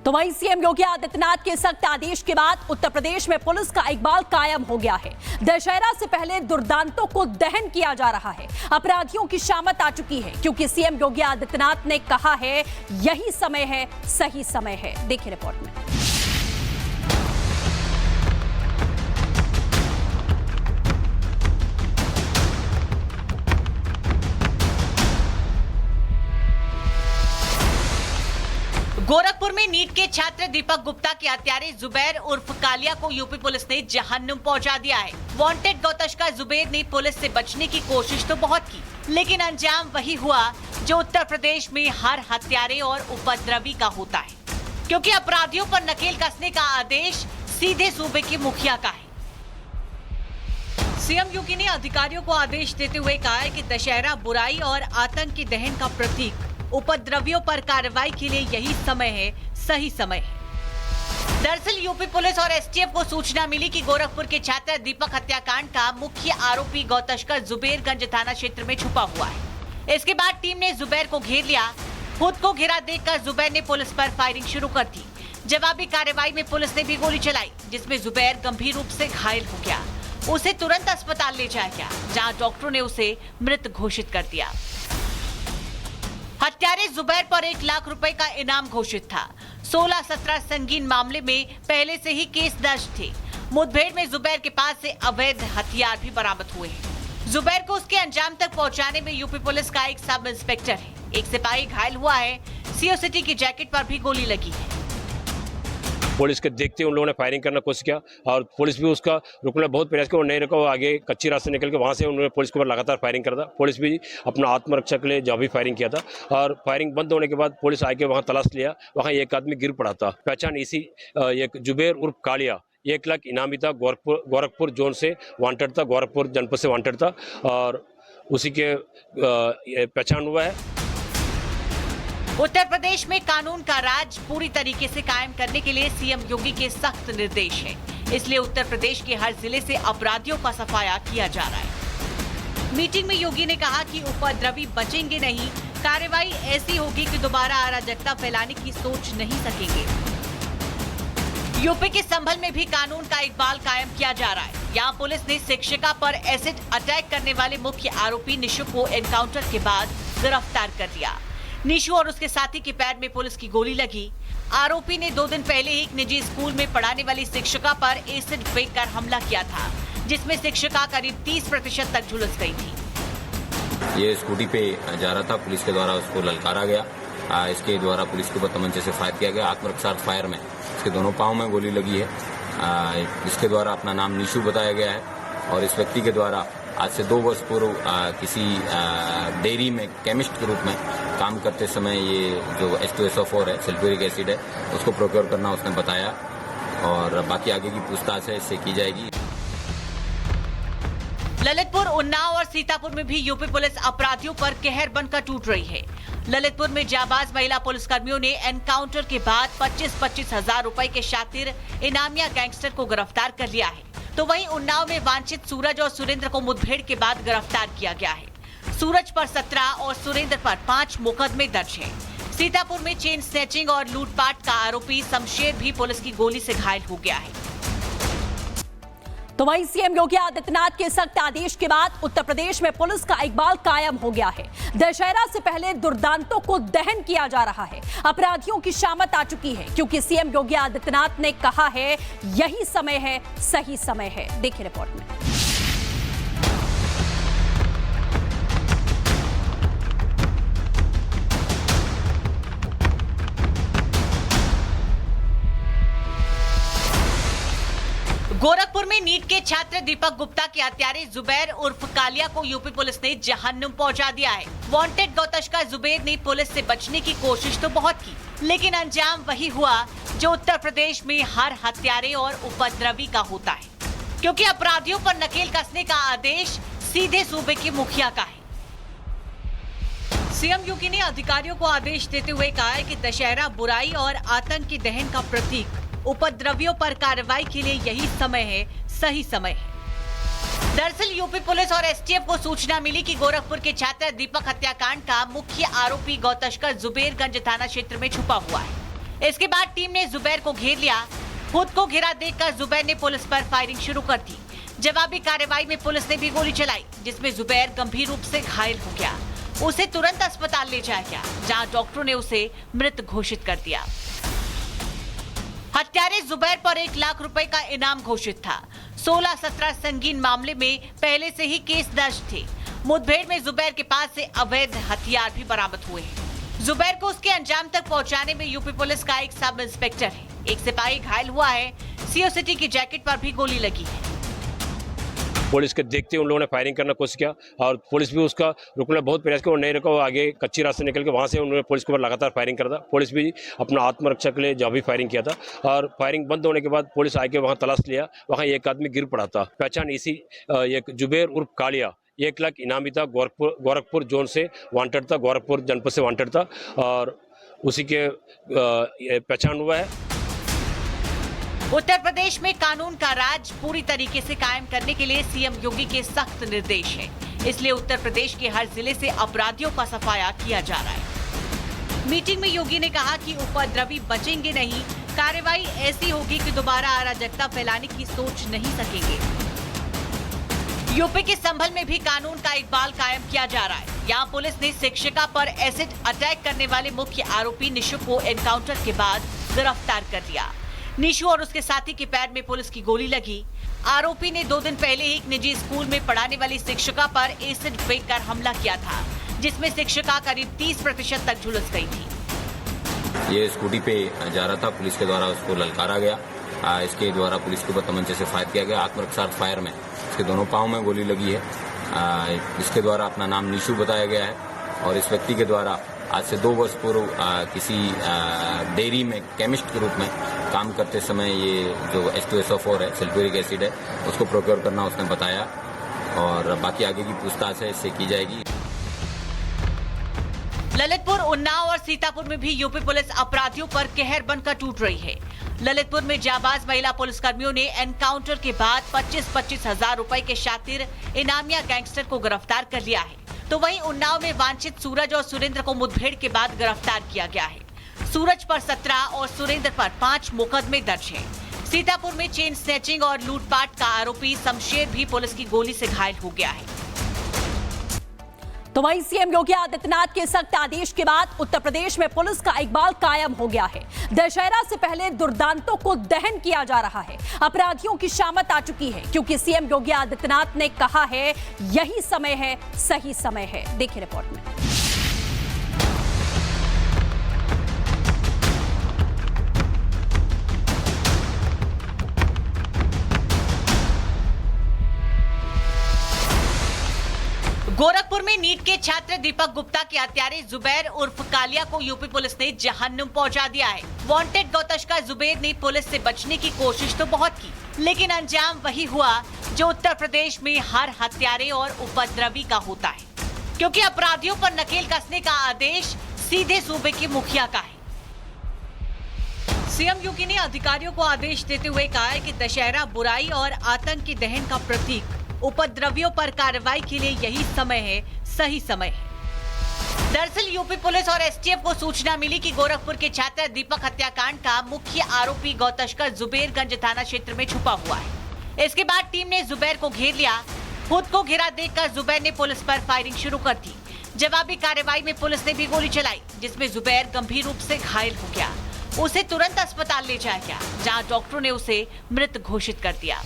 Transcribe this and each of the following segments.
तो वहीं सीएम योगी आदित्यनाथ के सख्त आदेश के बाद उत्तर प्रदेश में पुलिस का इकबाल कायम हो गया है। दशहरा से पहले दुर्दांतों को दहन किया जा रहा है। अपराधियों की शामत आ चुकी है क्योंकि सीएम योगी आदित्यनाथ ने कहा है यही समय है, सही समय है। देखिए रिपोर्ट में। गोरखपुर में नीट के छात्र दीपक गुप्ता के हत्यारे जुबैर उर्फ कालिया को यूपी पुलिस ने जहन्नुम पहुंचा दिया है। वांटेड गौतश्का जुबैर ने पुलिस से बचने की कोशिश तो बहुत की, लेकिन अंजाम वही हुआ जो उत्तर प्रदेश में हर हत्यारे और उपद्रवी का होता है, क्योंकि अपराधियों पर नकेल कसने का आदेश सीधे सूबे के मुखिया का है। सीएम योगी ने अधिकारियों को आदेश देते हुए कहा है कि दशहरा बुराई और आतंक के दहन का प्रतीक, उपद्रवियों पर कार्रवाई के लिए यही समय है, सही समय है। दरअसल यूपी पुलिस और एसटीएफ को सूचना मिली कि गोरखपुर के छात्र दीपक हत्याकांड का मुख्य आरोपी गौतश्कर जुबैरगंज थाना क्षेत्र में छुपा हुआ है। इसके बाद टीम ने जुबैर को घेर लिया। खुद को घिरा देखकर जुबैर ने पुलिस पर फायरिंग शुरू कर दी। जवाबी कार्रवाई में पुलिस ने भी गोली चलाई, जिसमें जुबैर गंभीर रूप से घायल हो गया। उसे तुरंत अस्पताल ले जाया गया, जहाँ डॉक्टरों ने उसे मृत घोषित कर दिया। हत्यारे जुबैर पर 1 लाख रुपए का इनाम घोषित था। 16-17 संगीन मामले में पहले से ही केस दर्ज थे। मुठभेड़ में जुबैर के पास से अवैध हथियार भी बरामद हुए हैं। जुबैर को उसके अंजाम तक पहुंचाने में यूपी पुलिस का एक सब इंस्पेक्टर है। एक सिपाही घायल हुआ है। सीओ सिटी की जैकेट पर भी गोली लगी है। पुलिस के देखते उन लोगों ने फायरिंग करने की कोशिश किया और पुलिस भी उसका रुकने बहुत प्रयास किया और नहीं रुका। वो आगे कच्ची रास्ते निकल के वहाँ से उन्होंने पुलिस के ऊपर लगातार फायरिंग करा था। पुलिस भी अपना आत्मरक्षा के लिए जहाँ भी फायरिंग किया था और फायरिंग बंद होने के बाद पुलिस आके वहाँ तलाश लिया। वहाँ एक आदमी गिर पड़ा था। पहचान इसी एक जुबैर उर्फ कालिया 1 लाख इनामी था। गोरखपुर जोन से वांटेड था, गोरखपुर जनपद से वांटेड था और उसी के पहचान हुआ है। उत्तर प्रदेश में कानून का राज पूरी तरीके से कायम करने के लिए सीएम योगी के सख्त निर्देश हैं। इसलिए उत्तर प्रदेश के हर जिले से अपराधियों का सफाया किया जा रहा है। मीटिंग में योगी ने कहा कि उपद्रवी बचेंगे नहीं। कार्रवाई ऐसी होगी कि दोबारा अराजकता फैलाने की सोच नहीं सकेंगे। यूपी के संभल में भी कानून का इकबाल कायम किया जा रहा है। यहाँ पुलिस ने शिक्षिका पर एसिड अटैक करने वाले मुख्य आरोपी निशु को एनकाउंटर के बाद गिरफ्तार कर लिया। निशु और उसके साथी के पैर में पुलिस की गोली लगी। आरोपी ने 2 दिन पहले एक निजी स्कूल में पढ़ाने वाली शिक्षिका पर एसिड फेंककर हमला किया था, जिसमें शिक्षिका करीब 30% तक झुलस गई थी। ये स्कूटी पे जा रहा था, पुलिस के द्वारा उसको ललकारा गया। इसके द्वारा पुलिस के ऊपर तमंचे से फायर किया गया। आत्मरक्षा फायर में इसके दोनों पाँव में गोली लगी है। इसके द्वारा अपना नाम निशु बताया गया है और इस व्यक्ति के द्वारा आज से 2 वर्ष पूर्व किसी डेयरी में केमिस्ट के रूप में काम करते समय ये जो H2SO4 है, सल्फ्यूरिक एसिड है, उसको प्रोक्योर करना उसने बताया और बाकी आगे की पूछताछ है इससे की जाएगी। ललितपुर, उन्नाव और सीतापुर में भी यूपी पुलिस अपराधियों पर कहर बनकर टूट रही है। ललितपुर में जाबाज महिला पुलिसकर्मियों ने एनकाउंटर के बाद 25-25 हजार रुपए के शातिर इनामिया गैंगस्टर को गिरफ्तार कर लिया है। तो वहीं उन्नाव में वांछित सूरज और सुरेंद्र को मुठभेड़ के बाद गिरफ्तार किया गया है। सूरज पर 17 और सुरेंद्र पर 5 मुकदमे दर्ज हैं। सीतापुर में चेन स्नैचिंग और लूटपाट का आरोपी शमशेर भी पुलिस की गोली से घायल हो गया है। तो वहीं सीएम योगी आदित्यनाथ के सख्त आदेश के बाद उत्तर प्रदेश में पुलिस का इकबाल कायम हो गया है। दशहरा से पहले दुर्दांतों को दहन किया जा रहा है। अपराधियों की शामत आ चुकी है क्योंकि सीएम योगी आदित्यनाथ ने कहा है यही समय है, सही समय है। देखिए रिपोर्ट में। गोरखपुर में नीट के छात्र दीपक गुप्ता के हत्यारे जुबैर उर्फ कालिया को यूपी पुलिस ने जहन्नुम पहुंचा दिया है। वांटेड गौतश्का जुबैर ने पुलिस से बचने की कोशिश तो बहुत की, लेकिन अंजाम वही हुआ जो उत्तर प्रदेश में हर हत्यारे और उपद्रवी का होता है, क्योंकि अपराधियों पर नकेल कसने का आदेश सीधे सूबे के मुखिया का है। सीएम योगी ने अधिकारियों को आदेश देते हुए कहा है कि दशहरा बुराई और आतंक के दहन का प्रतीक, उपद्रवियों पर कार्रवाई के लिए यही समय है, सही समय है। दरअसल यूपी पुलिस और एसटीएफ को सूचना मिली कि गोरखपुर के छात्र दीपक हत्याकांड का मुख्य आरोपी गौतश्कर जुबैरगंज थाना क्षेत्र में छुपा हुआ है। इसके बाद टीम ने जुबैर को घेर लिया। खुद को घिरा देखकर जुबैर ने पुलिस पर फायरिंग शुरू कर दी। जवाबी कार्रवाई में पुलिस ने भी गोली चलाई, जिसमें जुबैर गंभीर रूप से घायल हो गया। उसे तुरंत अस्पताल ले जाया गया, जहां डॉक्टरों ने उसे मृत घोषित कर दिया। हत्यारे जुबैर पर 1 लाख रुपए का इनाम घोषित था। 16-17 संगीन मामले में पहले से ही केस दर्ज थे। मुठभेड़ में जुबैर के पास से अवैध हथियार भी बरामद हुए हैं। जुबैर को उसके अंजाम तक पहुंचाने में यूपी पुलिस का एक सब इंस्पेक्टर है। एक सिपाही घायल हुआ है। सीओ सिटी की जैकेट पर भी गोली लगी है। पुलिस के देखते उन लोगों ने फायरिंग करने की कोशिश किया और पुलिस भी उसका रुकने बहुत प्रयास किया। वो नहीं रुका, वो आगे कच्ची रास्ते निकल के वहाँ से उन्होंने पुलिस के ऊपर लगातार फायरिंग करा था। पुलिस भी अपना आत्मरक्षा के लिए जवाबी फायरिंग किया था और फायरिंग बंद होने के बाद पुलिस आके वहाँ तलाश लिया। वहाँ एक आदमी गिर पड़ा था। पहचान इसी एक जुबैर उर्फ कालिया 1 लाख इनामी था। गोरखपुर जोन से वांटेड था, गोरखपुर जनपद से वांटेड था और उसी के पहचान हुआ है। उत्तर प्रदेश में कानून का राज पूरी तरीके से कायम करने के लिए सीएम योगी के सख्त निर्देश हैं। इसलिए उत्तर प्रदेश के हर जिले से अपराधियों का सफाया किया जा रहा है। मीटिंग में योगी ने कहा कि उपद्रवी बचेंगे नहीं, कार्रवाई ऐसी होगी कि दोबारा अराजकता फैलाने की सोच नहीं सकेंगे। यूपी के संभल में भी कानून का इकबाल कायम किया जा रहा है। यहाँ पुलिस ने शिक्षिका पर एसिड अटैक करने वाले मुख्य आरोपी निशु को एनकाउंटर के बाद गिरफ्तार कर लिया। निशु और उसके साथी के पैर में पुलिस की गोली लगी। आरोपी ने 2 दिन पहले ही एक निजी स्कूल में पढ़ाने वाली शिक्षिका पर एसिड फेंककर हमला किया था, जिसमें शिक्षिका करीब 30% तक झुलस गई थी। ये स्कूटी पे जा रहा था, पुलिस के द्वारा उसको ललकारा गया। इसके द्वारा पुलिस के ऊपर तमंचे से फायर किया गया। आत्मरक्षा फायर में इसके दोनों पाँव में गोली लगी है। इसके द्वारा अपना नाम निशु बताया गया है और इस व्यक्ति के द्वारा आज से 2 वर्ष पूर्व किसी डेयरी में केमिस्ट के रूप में काम करते समय ये जो H2SO4 है, सल्फ्यूरिक एसिड है, उसको प्रोक्योर करना उसने बताया और बाकी आगे की पूछताछ है इससे की जाएगी। ललितपुर, उन्नाव और सीतापुर में भी यूपी पुलिस अपराधियों पर कहर बनकर टूट रही है। ललितपुर में जाबाज महिला पुलिसकर्मियों ने एनकाउंटर के बाद 25-25 हजार रुपए के शातिर इनामिया गैंगस्टर को गिरफ्तार कर लिया है। तो वहीं उन्नाव में वांछित सूरज और सुरेंद्र को मुठभेड़ के बाद गिरफ्तार किया गया है। सूरज पर 17 और सुरेंद्र पर 5 मुकदमे दर्ज हैं। सीतापुर में चेन स्नैचिंग और लूटपाट का आरोपी शमशेर भी पुलिस की गोली से घायल हो गया है। तो वहीं सीएम योगी आदित्यनाथ के सख्त आदेश के बाद उत्तर प्रदेश में पुलिस का इकबाल कायम हो गया है। दशहरा से पहले दुर्दांतों को दहन किया जा रहा है। अपराधियों की शामत आ चुकी है, क्योंकि सीएम योगी आदित्यनाथ ने कहा है यही समय है, सही समय है। देखिए रिपोर्ट में। गोरखपुर में नीट के छात्र दीपक गुप्ता के हत्यारे जुबैर उर्फ कालिया को यूपी पुलिस ने जहन्नुम पहुंचा दिया है। वांटेड गौतश्का जुबैर ने पुलिस से बचने की कोशिश तो बहुत की, लेकिन अंजाम वही हुआ जो उत्तर प्रदेश में हर हत्यारे और उपद्रवी का होता है, क्योंकि अपराधियों पर नकेल कसने का आदेश सीधे सूबे के मुखिया का है। सीएम योगी ने अधिकारियों को आदेश देते हुए कहा है कि दशहरा बुराई और आतंक के दहन का प्रतीक। उपद्रवियों पर कार्रवाई के लिए यही समय है, सही समय है। दरअसल यूपी पुलिस और एसटीएफ को सूचना मिली कि गोरखपुर के छात्र दीपक हत्याकांड का मुख्य आरोपी गौतश्कर जुबैरगंज थाना क्षेत्र में छुपा हुआ है। इसके बाद टीम ने जुबैर को घेर लिया। खुद को घिरा देखकर जुबैर ने पुलिस पर फायरिंग शुरू कर दी। जवाबी कार्रवाई में पुलिस ने भी गोली चलाई, जिसमें जुबैर गंभीर रूप से घायल हो गया। उसे तुरंत अस्पताल ले जाया गया, जहाँ डॉक्टरों ने उसे मृत घोषित कर दिया।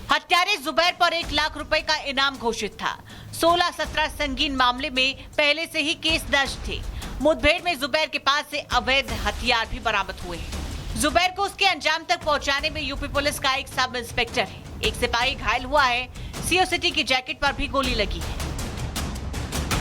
हत्यारे जुबैर पर 1 लाख रुपए का इनाम घोषित था। 16-17 संगीन मामले में पहले से ही केस दर्ज थे। मुठभेड़ में जुबैर के पास से अवैध हथियार भी बरामद हुए हैं। जुबैर को उसके अंजाम तक पहुंचाने में यूपी पुलिस का एक सब इंस्पेक्टर है। एक सिपाही घायल हुआ है। सीओ सिटी की जैकेट पर भी गोली लगी है।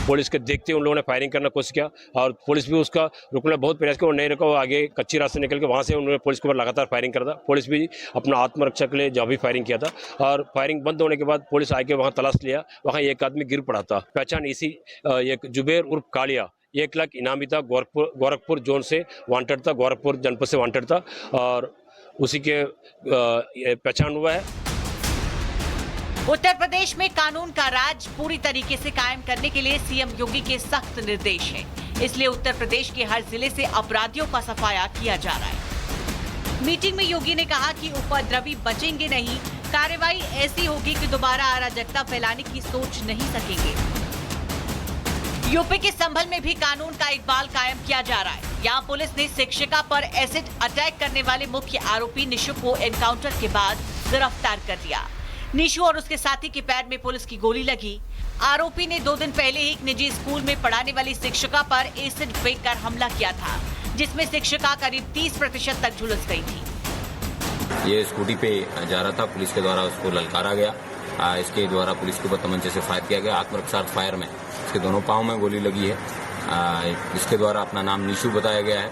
पुलिस के देखते उन लोगों ने फायरिंग करने की कोशिश किया और पुलिस भी उसका रुकने बहुत प्रयास किया। वो नहीं रुका, वो आगे कच्ची रास्ते निकल के वहाँ से उन्होंने पुलिस के ऊपर लगातार फायरिंग करा था। पुलिस भी अपना आत्मरक्षा के लिए जवाबी फायरिंग किया था और फायरिंग बंद होने के बाद पुलिस आके वहाँ तलाश लिया। वहाँ एक आदमी गिर पड़ा था। पहचान इसी एक जुबैर उर्फ कालिया 1 लाख इनामी था। गोरखपुर जोन से वांटेड था, गोरखपुर जनपद से वांटेड था और उसी के पहचान हुआ है। उत्तर प्रदेश में कानून का राज पूरी तरीके से कायम करने के लिए सीएम योगी के सख्त निर्देश हैं। इसलिए उत्तर प्रदेश के हर जिले से अपराधियों का सफाया किया जा रहा है। मीटिंग में योगी ने कहा कि उपद्रवी बचेंगे नहीं, कार्रवाई ऐसी होगी कि दोबारा अराजकता फैलाने की सोच नहीं सकेंगे। यूपी के संभल में भी कानून का इकबाल कायम किया जा रहा है। यहाँ पुलिस ने शिक्षिका पर एसिड अटैक करने वाले मुख्य आरोपी निशु को एनकाउंटर के बाद गिरफ्तार कर लिया। निशु और उसके साथी के पैर में पुलिस की गोली लगी। आरोपी ने 2 दिन पहले एक निजी स्कूल में पढ़ाने वाली शिक्षिका पर एसिड फेंककर हमला किया था, जिसमें शिक्षिका करीब 30% तक झुलस गई थी। ये स्कूटी पे जा रहा था, पुलिस के द्वारा उसको ललकारा गया। इसके द्वारा पुलिस के ऊपर तमंचे से फायर किया गया। आत्मरक्षा फायर में इसके दोनों पाँव में गोली लगी है। इसके द्वारा अपना नाम निशु बताया गया है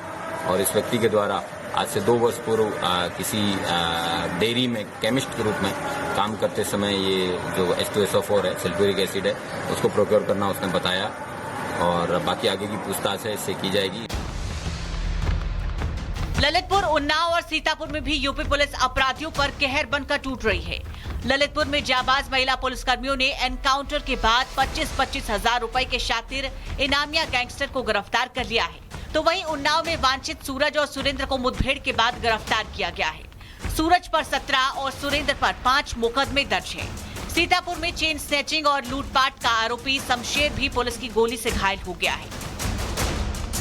और इस व्यक्ति के द्वारा आज से 2 वर्ष पूर्व किसी डेयरी में केमिस्ट के रूप में काम करते समय ये जो H2SO4 है, सल्फ्यूरिक एसिड है, उसको प्रोक्योर करना उसने बताया और बाकी आगे की पूछताछ है इससे की जाएगी। ललितपुर, उन्नाव और सीतापुर में भी यूपी पुलिस अपराधियों पर कहर बनकर टूट रही है। ललितपुर में जाबाज महिला पुलिसकर्मियों ने एनकाउंटर के बाद 25-25 हजार रुपए के शातिर इनामिया गैंगस्टर को गिरफ्तार कर लिया है। तो वहीं उन्नाव में वांछित सूरज और सुरेंद्र को मुठभेड़ के बाद गिरफ्तार किया गया है। सूरज पर 17 और सुरेंद्र पर 5 मुकदमे दर्ज हैं। सीतापुर में चेन स्नैचिंग और लूटपाट का आरोपी शमशेर भी पुलिस की गोली से घायल हो गया है।